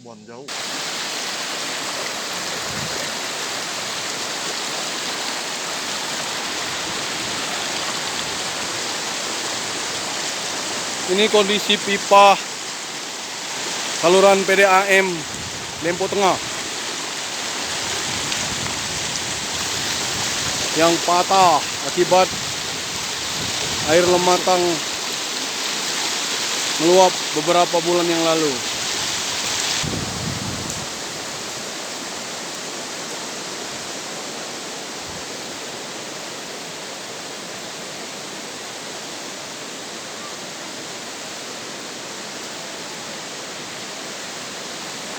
buang jauh. Ini kondisi pipa saluran PDAM Lempo Tengah yang patah akibat air Lematang meluap beberapa bulan yang lalu.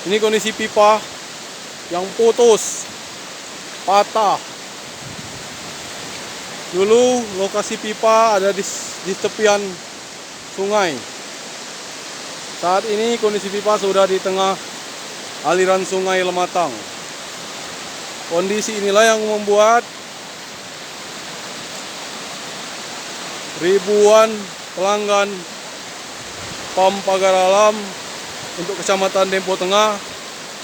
Ini kondisi pipa yang putus, patah. Dulu lokasi pipa ada di tepian sungai. Saat ini kondisi pipa sudah di tengah aliran sungai Lematang. Kondisi inilah yang membuat ribuan pelanggan PAM Pagar Alam untuk Kecamatan Lempo Tengah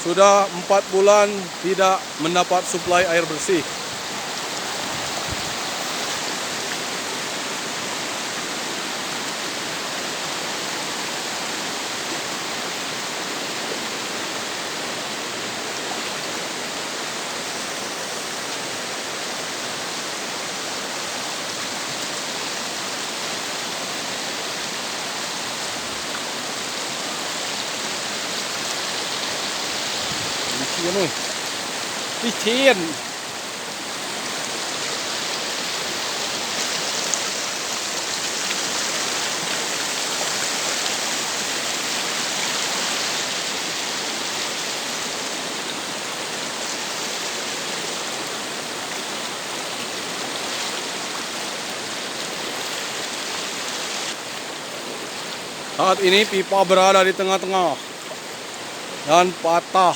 sudah 4 bulan tidak mendapat suplai air bersih. Licin, licin. Saat ini pipa berada di tengah-tengah dan patah.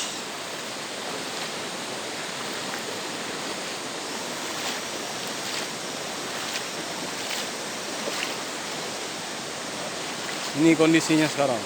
Ini kondisinya sekarang.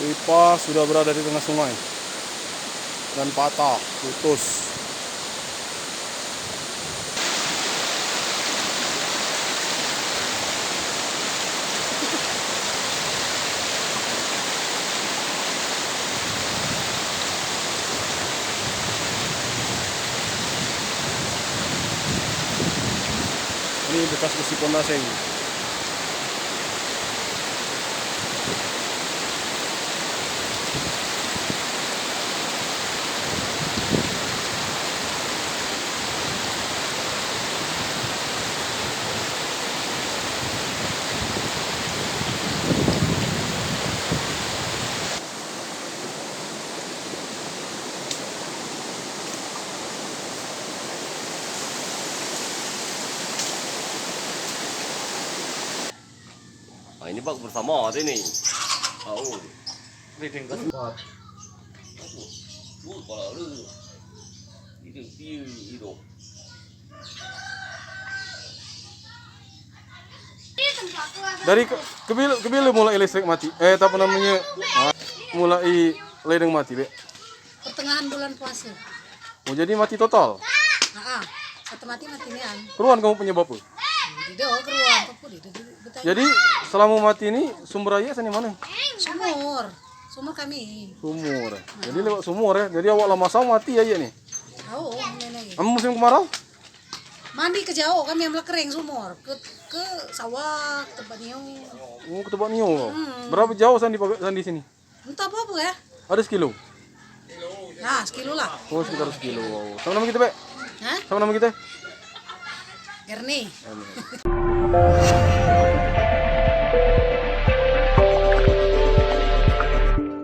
Pipa sudah berada di tengah sungai dan patah, putus. Ini bekas besi pondasi. Nah, ini bak bersama ini. Oh. Ini tingkat. Kalau lu hidup. Dari kebila mulai listrik mati. Apa namanya? Mulai ledeng mati, Be. Pertengahan bulan puasa. Oh, jadi mati total. Satu mati matian. Keruan kamu penyebabnya? Di keruan apa di betul. Jadi selama mati ini sumber air sana mana? Sumur kami. Sumur. Jadi lewat sumur ya. Jadi awak lama sama mati aja nih. Tahu ini. Kamu musim kemarau? Mandi ke jauh kami yang kering sumur ke sawah tempat niu. Oh, ke tempat Nio. Berapa jauh sandi sini? Entah apa ya? Ada sekilo. Nah, sekilo lah. Oh, sekitar sekilo. Wow. Sama nama kita, Be? Hah? Sama nama kita? Erni. Amin.